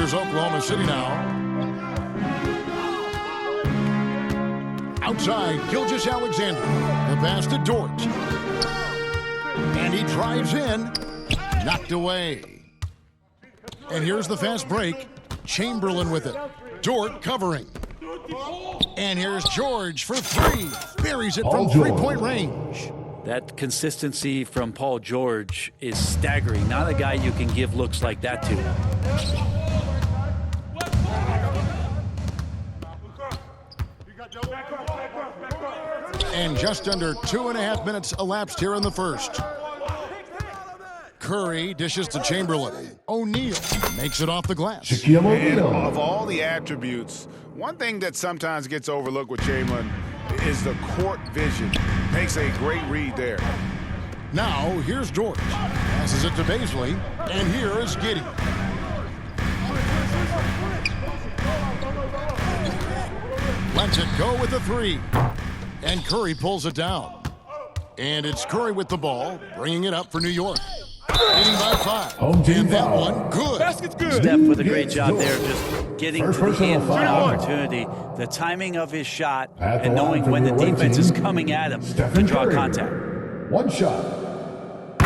Here's Oklahoma City now. Outside, Gilgeous-Alexander. The pass to Dort. And he drives in. Knocked away. And here's the fast break. Chamberlain with it. Dort covering. And here's George for three. Buries it from three-point range. That consistency from Paul George is staggering. Not a guy you can give looks like that to. And just under 2.5 minutes elapsed here in the first. Curry dishes to Chamberlain. O'Neal makes it off the glass. And of all the attributes, one thing that sometimes gets overlooked with Chamberlain is the court vision. Makes a great read there. Now, here's Dort. Passes it to Bazley. And here is Giddey. Lets it go with the three. And Curry pulls it down. And it's Curry with the ball, bringing it up for New York. Leading by 5. And that one, good. Basket's good. Steph with a great job there, just getting to the end of an opportunity. The timing of his shot and knowing when the defense is coming at him to draw contact. One shot.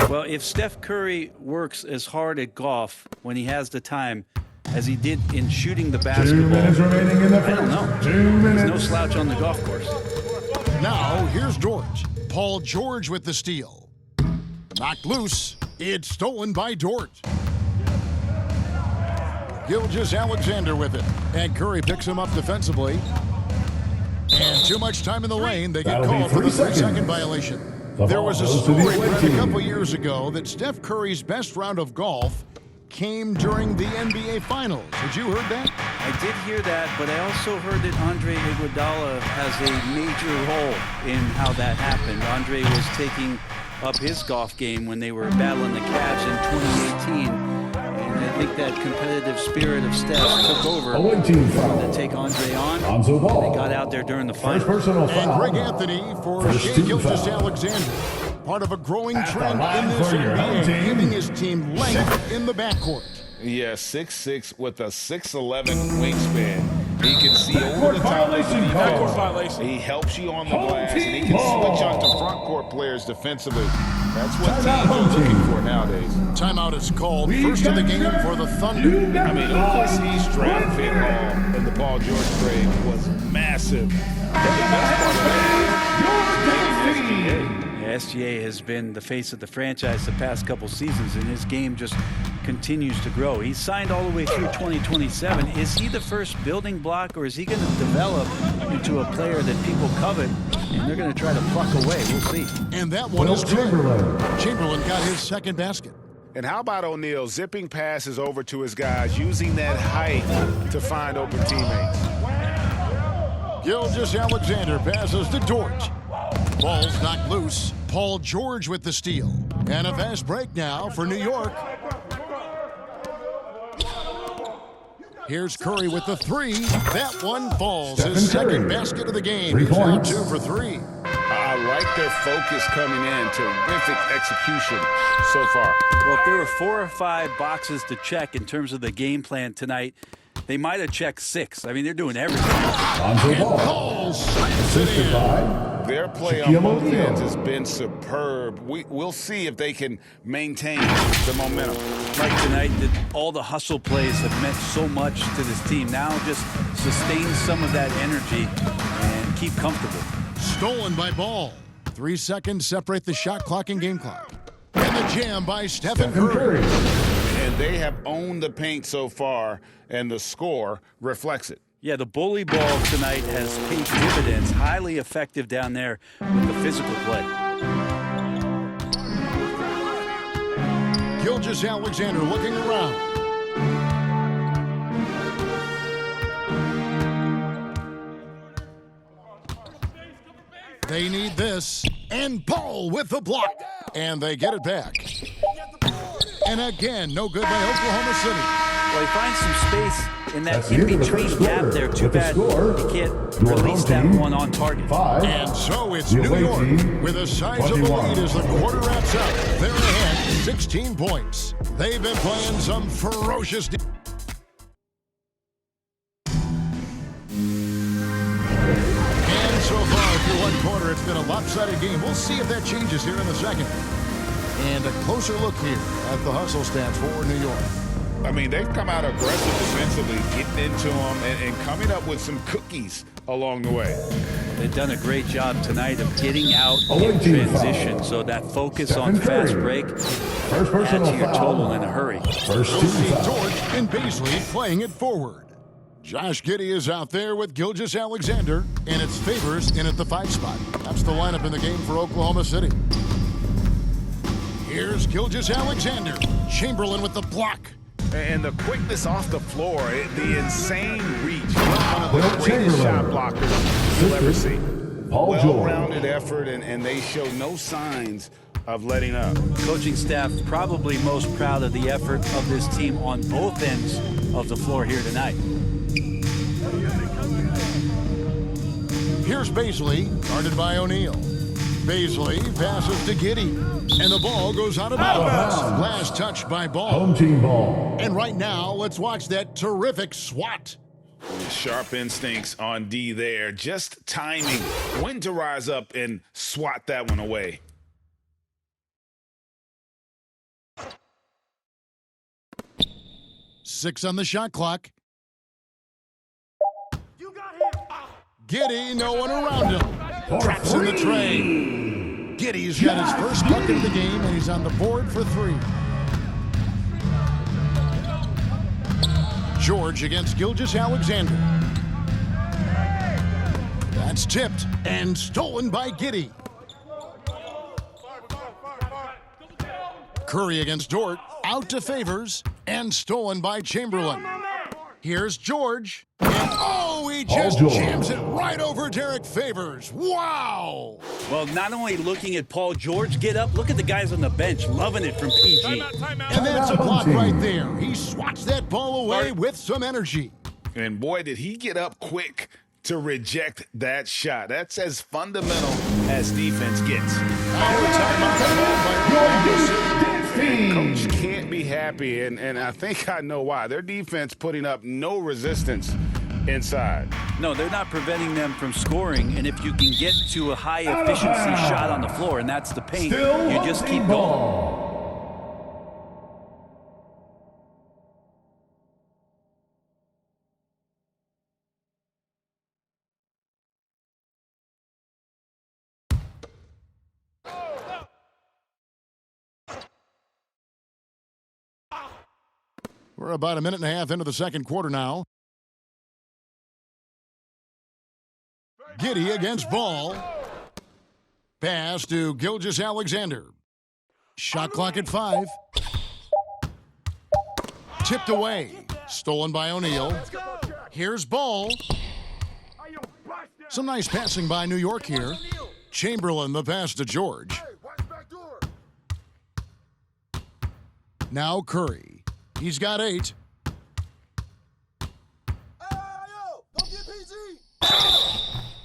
Well, if Steph Curry works as hard at golf when he has the time as he did in shooting the 2 basketball, minutes remaining in the I don't first. know. 2 minutes. There's no slouch on the golf course. Now, here's Dort. Paul George with the steal. Knocked loose. It's stolen by Dort. Gilgeous-Alexander with it. And Curry picks him up defensively. And too much time in the lane. They get called for the 3-second violation. There was a story read a couple years ago that Steph Curry's best round of golf came during the NBA Finals. Had you heard that? I did hear that, but I also heard that Andre Iguodala has a major role in how that happened. Andre was taking up his golf game when they were battling the Cavs in 2018. And I think that competitive spirit of Steph took over to take Andre on. And they got out there during the finals. And Greg Anthony for Shai Gilgeous-Alexander. Part of a growing trend in this NBA, giving his team length in the backcourt. Yeah, 6'6" with a 6'11" wingspan. He can see over the top of the defense. He helps you on the glass, and he can switch on to front court players defensively. That's what teams are looking for nowadays. Timeout is called. First of the game for the Thunder. I mean, OKC's draft pick haul in the Paul George trade was massive. SGA has been the face of the franchise the past couple seasons, and his game just continues to grow. He's signed all the way through 2027. Is he the first building block, or is he going to develop into a player that people covet, and they're going to try to pluck away? We'll see. And that one is good. Chamberlain got his second basket. And how about O'Neal zipping passes over to his guys, using that height to find open teammates? Gilgeous-Alexander passes to Dort. Ball's knocked loose. Paul George with the steal. And a fast break now for New York. Here's Curry with the three. That one falls. His second basket of the game. He's now 2 for 3. I like their focus coming in. Terrific execution so far. Well, if there were 4 or 5 boxes to check in terms of the game plan tonight, they might have checked 6. I mean, they're doing everything. Their play on both ends has been superb. We'll see if they can maintain the momentum. Like tonight, all the hustle plays have meant so much to this team. Now just sustain some of that energy and keep comfortable. Stolen by Ball. 3 seconds separate the shot clock and game clock. And the jam by Stephen Curry. And they have owned the paint so far, and the score reflects it. Yeah, the bully ball tonight has paid dividends. Highly effective down there with the physical play. Gilgeous-Alexander looking around. They need this. And Paul with the block. And they get it back. And again, no good by Oklahoma City. Well, he finds some space in that in-between gap there. Too bad he can't release that one on target. And so it's New York with a sizable lead as the quarter wraps up. They're ahead 16 points. They've been playing some ferocious it's been a lopsided game. We'll see if that changes here in the second. And a closer look here at the hustle stats for New York. I mean, they've come out aggressive defensively, getting into them and coming up with some cookies along the way. They've done a great job tonight of getting out in 18 transition. foul. So that focus Stephen on fast Curry. break First adds personal to your foul. total in a hurry. First team St. foul. George and Baisley playing it forward. Josh Giddey is out there with Gilgeous-Alexander, and it's Favors in at the 5 spot. That's the lineup in the game for Oklahoma City. Here's Gilgeous-Alexander. Chamberlain with the block. And the quickness off the floor, the insane reach. One of the Will greatest shot Chamberlain. blockers you'll ever see. Paul George. Well-rounded effort, and they show no signs of letting up. Coaching staff probably most proud of the effort of this team on both ends of the floor here tonight. Here's Baisley, guarded by O'Neal. Baisley passes to Giddey, and the ball goes out of bounds. Last touch by Ball. Home team ball. And right now, let's watch that terrific swat. Sharp instincts on D there. Just timing when to rise up and swat that one away. Six on the shot clock. Giddey, no one around him. Traps in the tray. Giddey's got his first bucket of the game, and he's on the board for 3. George against Gilgeous-Alexander. That's tipped and stolen by Giddey. Curry against Dort. Out to Favors and stolen by Chamberlain. Here's George. And he just George. jams it right over Derek Favors. Wow! Well, not only looking at Paul George get up, look at the guys on the bench loving it from PG. And that's a block right there. He swats that ball away with some energy. And boy, did he get up quick to reject that shot. That's as fundamental as defense gets. Coach can't be happy, and I think I know why. Their defense putting up no resistance inside. No, they're not preventing them from scoring, and if you can get to a high-efficiency shot on the floor, and that's the paint, Still you just keep going. ball. We're about a minute and a half into the second quarter now. Giddey against Ball. Pass to Gilgeous-Alexander. Shot clock at 5. Tipped away. Stolen by O'Neal. Here's Ball. Some nice passing by New York here. Chamberlain the pass to George. Now Curry. He's got 8.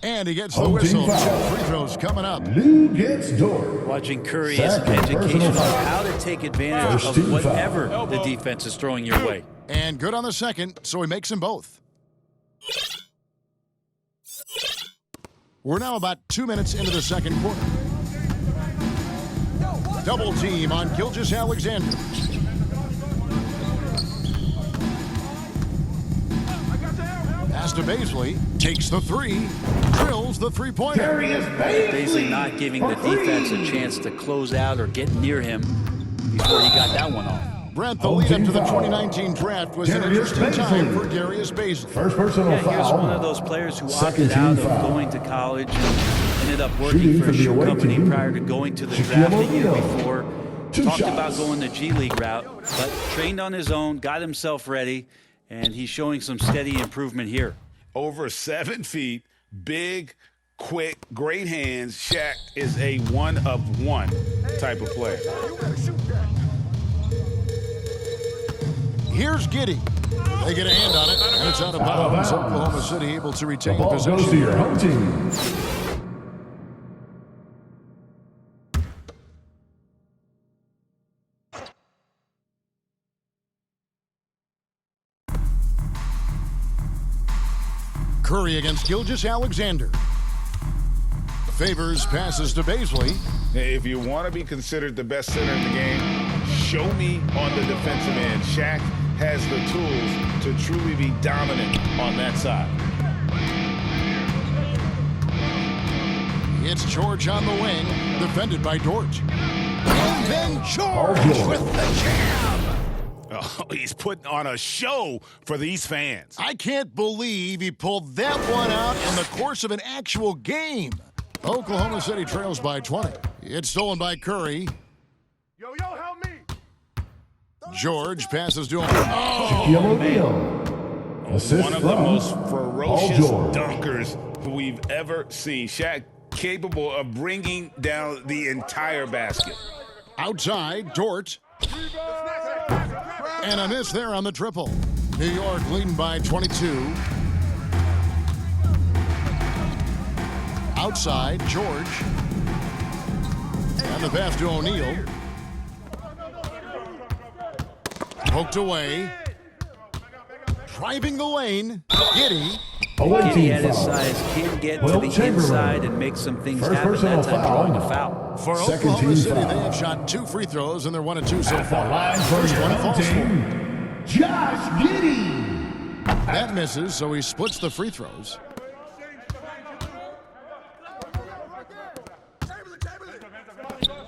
And he gets the Home team whistle. foul. 2 free throws coming up. Lou gets Dort. Watching Curry is an Second education personal on foul. how to take advantage First of team whatever foul. the defense is throwing your way. And good on the second, so he makes them both. We're now about 2 minutes into the second quarter. Double team on Gilgeous-Alexander. Pass to Baisley. Takes the 3. Drills the three-pointer. Basically not giving the defense a chance to close out or get near him before he got that one off. Brent, the Home lead up team to the foul. 2019 draft was an Darius interesting time Baisley. for Darius Baisley. First personal Yeah, here's foul. one of those players who Second opted out team of foul. going to college and ended up working Shooting for for a the shoe away company team, prior to going to the Shaquille draft a year O'Neal. before. 2 Talked shots. about going the G League route, but trained on his own, got himself ready, and he's showing some steady improvement here. Over 7 feet, big, quick, great hands. Shaq is a one-of-one type of player. Here's Giddey. They get a hand on it, and it's out of Out of bounds. bounds. Oklahoma City able to The retain ball possession. goes to your home team. Curry against Gilgeous-Alexander. Favors passes to Baisley. If you want to be considered the best center in the game, show me on the defensive end. Shaq has the tools to truly be dominant on that side. It's George on the wing, defended by Dort. And then George with the jam. Oh, he's putting on a show for these fans. I can't believe he pulled that one out in the course of an actual game. Oklahoma City trails by 20. It's stolen by Curry. Yo, help me. George passes to him. Shaquille O'Neal. Assist One of the from most Paul ferocious George. dunkers we've ever seen. Shaq capable of bringing down the entire basket. Outside, Dort. And a miss there on the triple. New York leading by 22. Outside, George. And the pass to O'Neal. Poked away. Driving the lane. Giddy. Giddy at his size can get to the inside and make some things First happen. personal That's not drawing a foul. foul. For Second Oklahoma team City, foul. they have shot 2 free throws, and they're 1 of 2 so At the far. line for First your one own falls for. team, Josh Giddey. That misses, so he splits the free throws.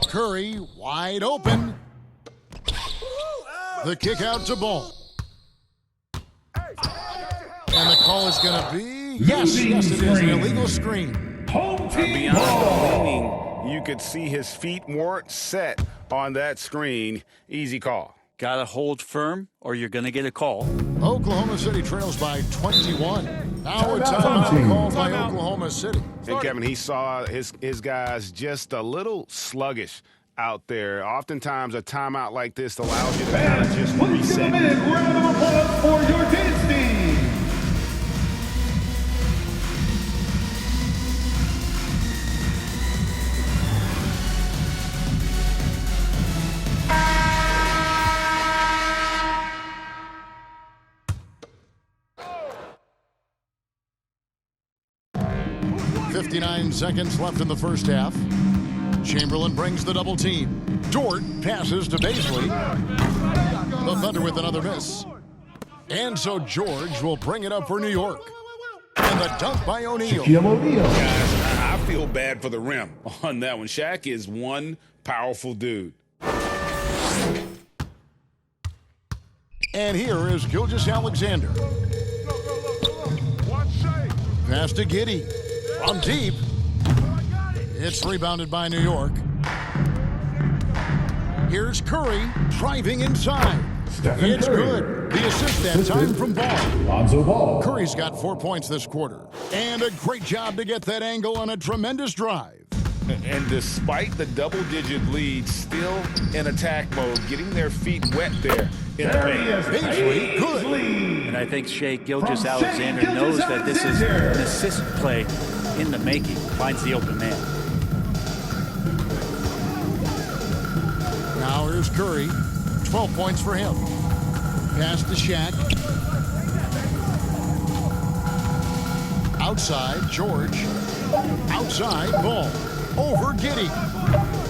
Curry wide open. The kick out to Ball. And the call is going to be, yes, it is an illegal screen. Home team Beyond ball. leaning, you could see his feet weren't set on that screen. Easy call. Got to hold firm or you're going to get a call. Oklahoma City trails by 21. Now a Timeout. timeout called by Oklahoma City. And Kevin, he saw his guys just a little sluggish out there. Oftentimes, a timeout like this allows you to kind of just Please give a reset. big round of applause for your dance team. .59 seconds left in the first half. Chamberlain brings the double team. Dort passes to Baisley. The Thunder with another miss. And so George will bring it up for New York. And the dunk by O'Neal. Shaquille O'Neal. Guys, I feel bad for the rim on that one. Shaq is one powerful dude. And here is Gilgeous-Alexander. Pass to Giddy. From deep. It's rebounded by New York. Here's Curry driving inside. Stephen It's Curry. good. The assist that time from Ball. Lonzo Ball. Curry's got 4 points this quarter. And a great job to get that angle on a tremendous drive. And despite the double-digit lead, still in attack mode, getting their feet wet there in the There he paint. is. Baisley, good. Baisley. And I think Shea From Gilgeous-Alexander Shea knows that this is Gilgeous-Alexander. an assist play in the making. Finds the open man. Now here's Curry. 12 points for him. Pass to Shaq. Outside, George. Outside, Ball. Over Giddy.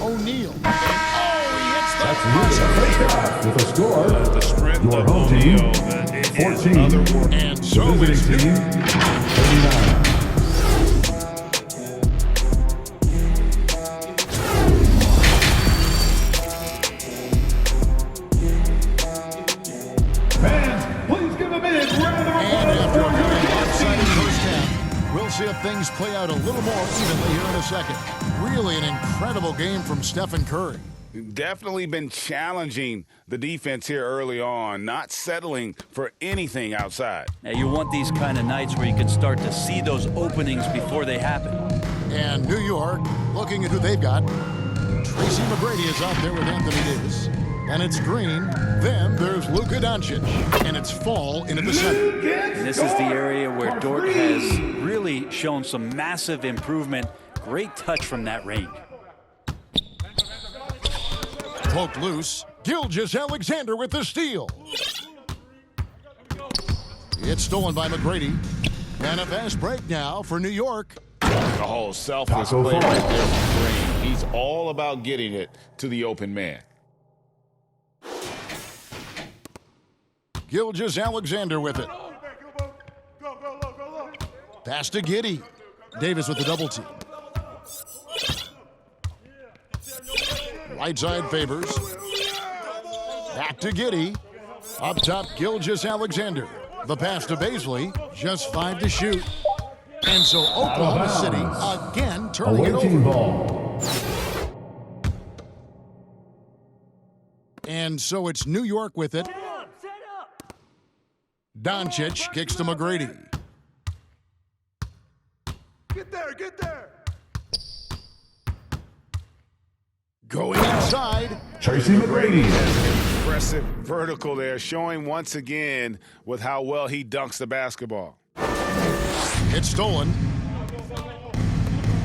O'Neal. And he hits the That's Luka first half with a score. The strength Your of home team, O'Neal is 14. otherworldly. And The so is visiting team, 39. Fans, please give a big round of And applause after a for very your dance lopsided team. first half, we'll see if things play out a little more evenly here in a second. Really an incredible game from Stephen Curry. Definitely been challenging the defense here early on, not settling for anything outside. Now you want these kind of nights where you can start to see those openings before they happen. And New York, looking at who they've got. Tracy McGrady is out there with Anthony Davis. And it's Green. Then there's Luka Doncic. And it's Fall into the center. And this is the area where Dort has really shown some massive improvement. Great touch from that range. Poked loose. Gilgeous-Alexander with the steal. It's stolen by McGrady. And a fast break now for New York. Oh, selfless Taco play Fall. right there from Green. He's all about getting it to the open man. Gilgeous-Alexander with it. Pass to Giddey. Davis with the double team. Right side favors. Back to Giddey. Up top, Gilgeous-Alexander. The pass to Baisley. Just 5 to shoot. And so Oklahoma City again turning it Awaiting over. ball. And so it's New York with it. Doncic kicks to McGrady. Get there, get there. Going inside. Tracy McGrady. Impressive vertical there, showing once again with how well he dunks the basketball. It's stolen.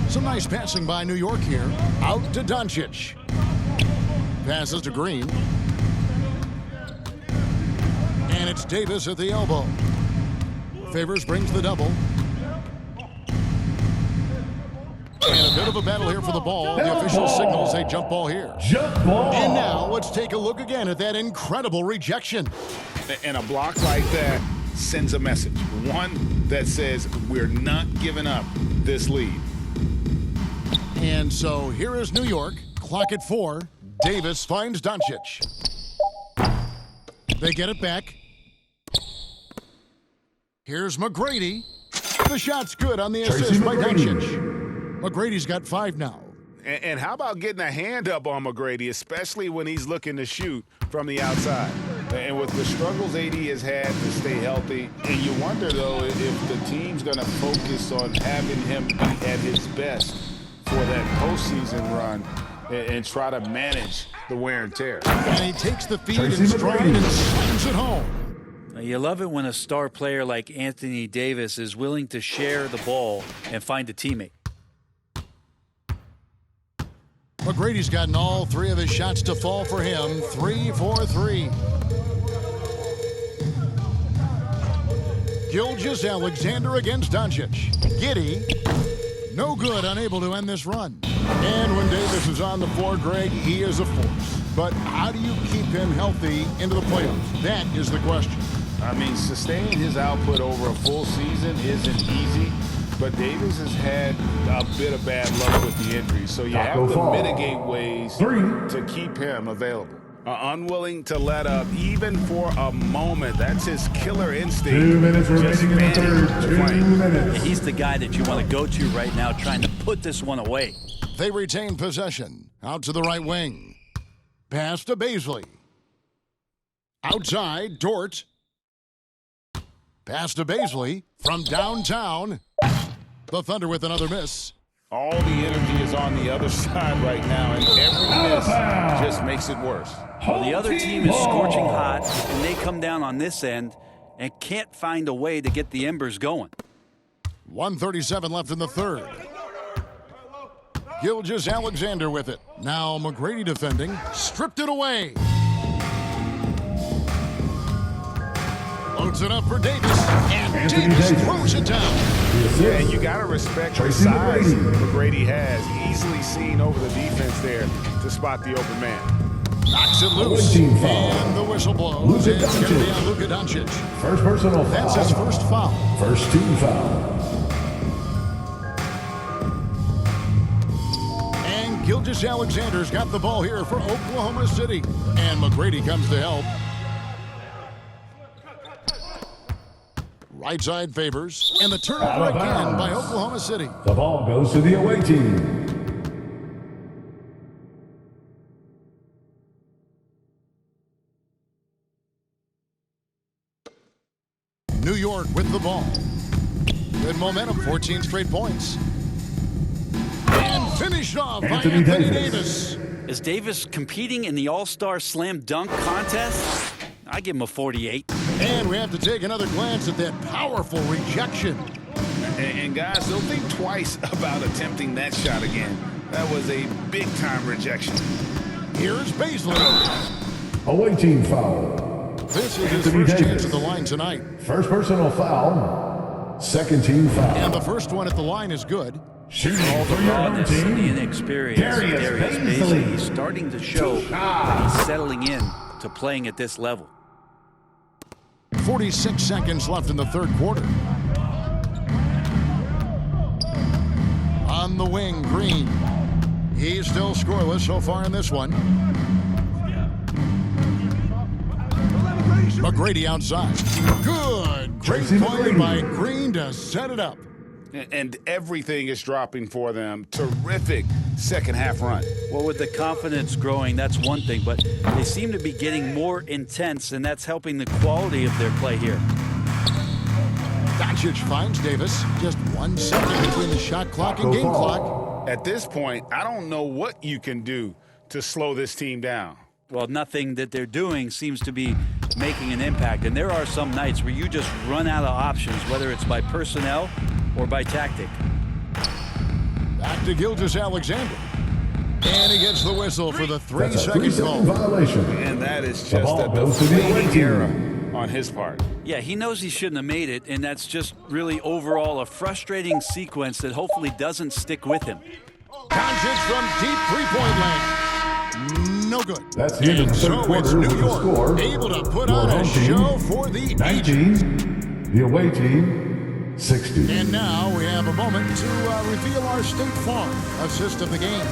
Some nice passing by New York here. Out to Doncic. Passes to Green. And it's Davis at the elbow. Favors brings the double. And a bit of a battle here for the ball. The official signals a jump ball here. Jump ball. And now let's take a look again at that incredible rejection. And a block like that sends a message. One that says we're not giving up this lead. And so here is New York. Clock at 4. Davis finds Doncic. They get it back. Here's McGrady. The shot's good on the Tracy assist by McGrady. Doncic. McGrady's got 5 now. And how about getting a hand up on McGrady, especially when he's looking to shoot from the outside? And with the struggles AD has had to stay healthy, and you wonder, though, if the team's going to focus on having him be at his best for that postseason run and try to manage the wear and tear. And he takes the feed Tracy in stride McGrady. and slams it home. You love it when a star player like Anthony Davis is willing to share the ball and find a teammate. McGrady's gotten all 3 of his shots to fall for him. 3 for 3. Gilgeous-Alexander against Doncic. Giddey, no good, unable to end this run. And when Davis is on the floor, Greg, he is a force. But how do you keep him healthy into the playoffs? That is the question. I mean, sustaining his output over a full season isn't easy, but Davis has had a bit of bad luck with the injuries, so you Taco have to Fall. mitigate ways 3. to keep him available. Unwilling to let up even for a moment. That's his killer instinct. 2 minutes Just remaining in the fanning third. the 2 flame. minutes. He's the guy that you want to go to right now trying to put this one away. They retain possession. Out to the right wing. Pass to Baisley. Outside, Dort. Pass to Baisley from downtown. The Thunder with another miss. All the energy is on the other side right now, and every miss just makes it worse. Well, the other team is scorching hot, and they come down on this end and can't find a way to get the embers going. 1:37 left in the third. Gilgeous-Alexander with it. Now McGrady defending. Stripped it away. Loads it up for Davis. And Anthony Davis Davis. throws it down. The assist. Yeah, and you got to respect Tracy the size McGrady. McGrady has. Easily seen over the defense there to spot the open man. Knocks it loose. Team foul. And the whistle blows. Luka It's going to be Doncic. on Luka Doncic. First personal foul. That's his first foul. First team foul. And Gilgeous-Alexander's got the ball here for Oklahoma City. And McGrady comes to help. Right side favors. And the turnover Out of again bounds. by Oklahoma City. The ball goes to the away team. New York with the ball. Good momentum, 14 straight points. And finished off by Anthony Anthony Davis. Davis. Is Davis competing in the All-Star Slam Dunk contest? I give him a 48. And we have to take another glance at that powerful rejection. And guys, don't think twice about attempting that shot again. That was a big-time rejection. Here's Baisley. Away team foul. This is his Anthony first chance Davis. at the line tonight. First personal foul. Second team foul. And the first one at the line is good. Shooting All the for your home rawness and the team, inexperience of Darius Darius Baisley. Baisley. He's starting to show that he's settling in to playing at this level. 46 seconds left in the third quarter. On the wing, Green. He's still scoreless so far in this one. McGrady outside. Good. Great Tracy play McGrady. by Green to set it up. And everything is dropping for them. Terrific second half run. Well, with the confidence growing, that's one thing, but they seem to be getting more intense, and that's helping the quality of their play here. Doncic finds Davis. Just 1 second between the shot clock and game clock. At this point, I don't know what you can do to slow this team down. Well, nothing that they're doing seems to be making an impact, and there are some nights where you just run out of options, whether it's by personnel or by tactic. Back to Gilgeous-Alexander. And he gets the whistle for the That's a 3-second 3-second call. violation. And that is The just ball a goes to the away deflating team. error on his part. Yeah, he knows he shouldn't have made it, and that's just really overall a frustrating sequence that hopefully doesn't stick with him. Doncic from deep three-point land. No good. That's the end of the And third so quarter it's with New the York score. able to put Your on a home team, show for the ages. 19. The away team, 60. And now we have a moment to reveal our State Farm assist of the game.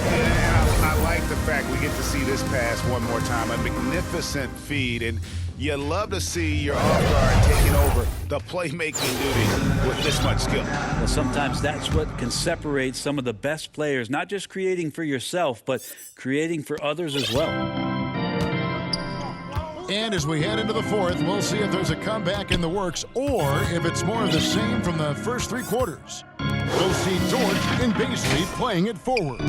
I like the fact we get to see this pass one more time. A magnificent feed, and you love to see your off guard taking over the playmaking duties with this much skill. Well, sometimes that's what can separate some of the best players, not just creating for yourself, but creating for others as well. And as we head into the fourth, we'll see if there's a comeback in the works or if it's more of the same from the first three quarters. We'll see Dort and Baisley playing it forward.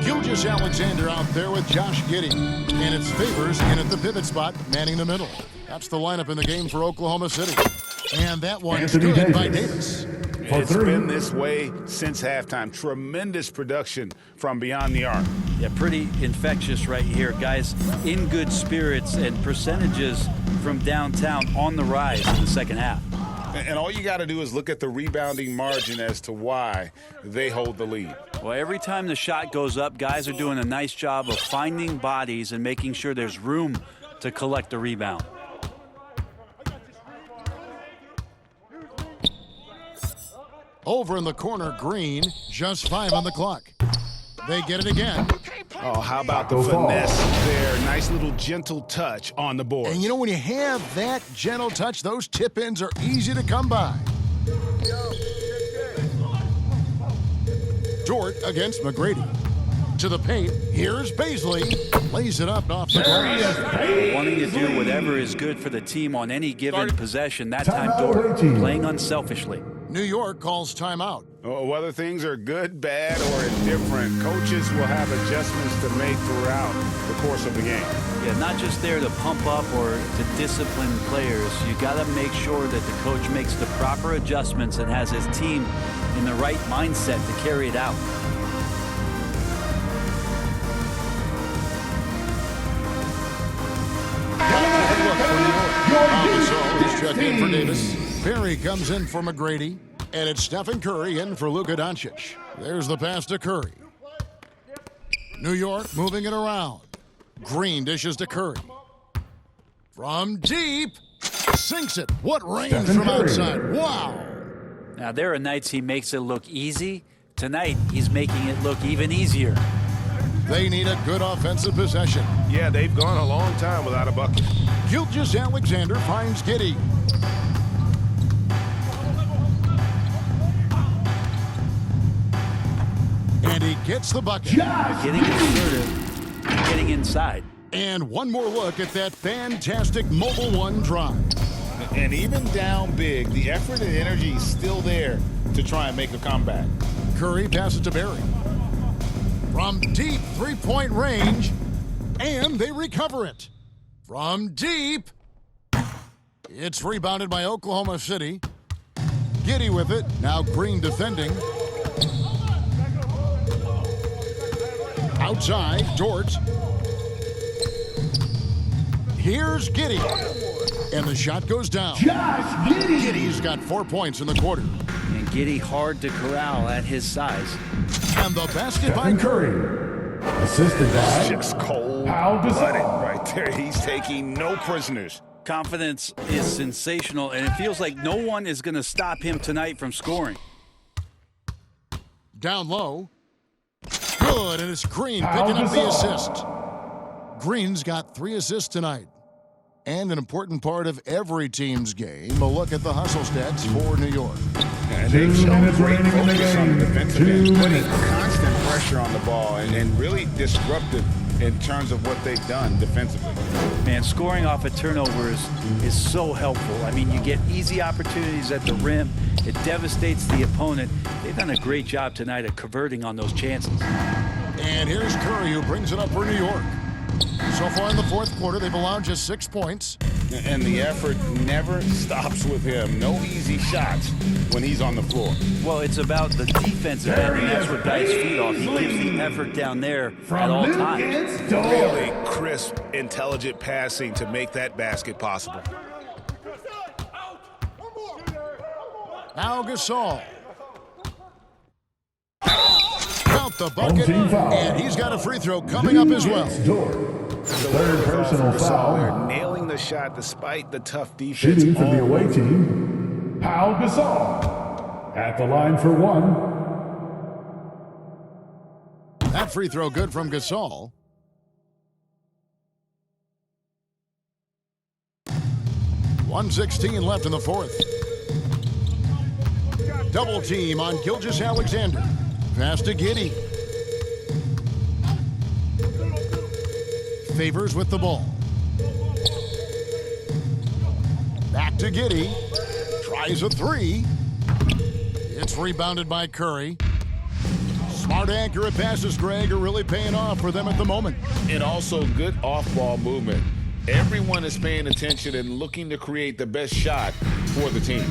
Gilgeous-Alexander out there with Josh Giddey. And it's Favors in at the pivot spot, manning the middle. That's the lineup in the game for Oklahoma City. And that one's Anthony good by Davis. Davis. For It's three. been this way since halftime. Tremendous production from beyond the arc. Yeah, pretty infectious right here. Guys in good spirits and percentages from downtown on the rise in the second half. And all you got to do is look at the rebounding margin as to why they hold the lead. Well, every time the shot goes up, guys are doing a nice job of finding bodies and making sure there's room to collect the rebound. Over in the corner, Green, just 5 on the clock. They get it again. Oh, how about the Go far. finesse there? Nice little gentle touch on the board. And you know, when you have that gentle touch, those tip-ins are easy to come by. Dort against McGrady. To the paint, here's Baisley. Lays it up off the glass. Wanting to do whatever is good for the team on any given possession. That time, Timeout, Dort waiting. playing unselfishly. New York calls timeout. Whether things are good, bad, or indifferent, coaches will have adjustments to make throughout the course of the game. Yeah, not just there to pump up or to discipline players. You got to make sure that the coach makes the proper adjustments and has his team in the right mindset to carry it out. He's checked in for Davis. Perry comes in for McGrady. And it's Stephen Curry in for Luka Doncic. There's the pass to Curry. New York moving it around. Green dishes to Curry. From deep, sinks it. What range Stephen from Curry. outside. Wow. Now, there are nights he makes it look easy. Tonight, he's making it look even easier. They need a good offensive possession. Yeah, they've gone a long time without a bucket. Gilgeous-Alexander finds Giddey. And he gets the bucket. Getting assertive, and getting inside. And one more look at that fantastic Mobile One drive. And even down big, the effort and energy is still there to try and make a comeback. Curry passes to Barry. From deep three-point range, and they recover it. From deep, it's rebounded by Oklahoma City. Giddey with it, now Green defending. Outside, Dort. Here's Giddey. And the shot goes down. Josh Giddey. Giddey's got 4 points in the quarter. And Giddey hard to corral at his size. And the basket by Stephen Curry. Curry. Assisted by Just cold-blooded right there. He's taking no prisoners. Confidence is sensational, and it feels like no one is going to stop him tonight from scoring. Down low. Good, and it's Green picking up the assist. Green's got 3 assists tonight. And an important part of every team's game, a look at the hustle stats for New York. And they've 2 shown minutes great remaining in the focus on game. the defensive 2 end, putting minutes. constant pressure on the ball and really disruptive in terms of what they've done defensively. Man, scoring off of turnovers is so helpful. I mean, you get easy opportunities at the rim. It devastates the opponent. They've done a great job tonight of converting on those chances. And here's Curry, who brings it up for New York. So far in the fourth quarter, they've allowed just 6 points. And the effort never stops with him. No easy shots when he's on the floor. Well, it's about the defensive end, and that's what guys feed off. He gives the effort down there at all times. Really crisp, intelligent passing to make that basket possible. Now Gasol. Count the Home bucket, team foul. and he's got a free throw coming up as well. Dort. Third personal They're foul. nailing the shot despite the tough defense. Shooting for the all away team, Pau Gasol. At the line for 1. That free throw good from Gasol. .116 left in the fourth. Double team on Gilgeous-Alexander. Pass to Giddey. Favors with the ball. Back to Giddey. Tries a 3. It's rebounded by Curry. Smart, accurate passes, Greg, are really paying off for them at the moment. and also good off-ball movement. Everyone is paying attention and looking to create the best shot for the team.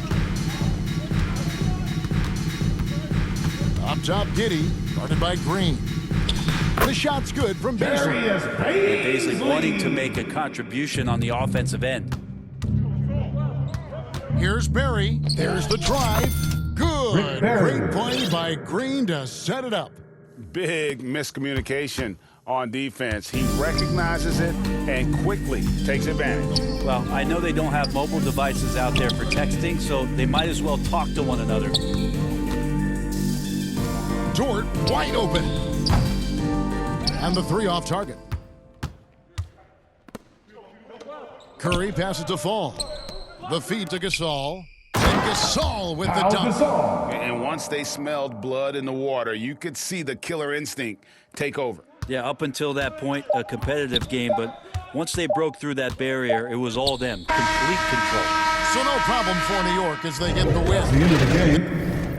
Up top, Giddey, guarded by Green. The shot's good from Beasley. Basically wanting to make a contribution on the offensive end. Here's Barry. There's the drive. Good. Rick Barry. Great play by Green to set it up. Big miscommunication on defense. He recognizes it and quickly takes advantage. Well, I know they don't have mobile devices out there for texting, so they might as well talk to one another. Dort wide open. And the 3 off target. Curry passes to Fall. The feed to Gasol. And Gasol with the Pau dunk. Gasol. And once they smelled blood in the water, you could see the killer instinct take over. Yeah, up until that point, a competitive game, but once they broke through that barrier, it was all them. Complete control. So no problem for New York as they get the win. The end of the game.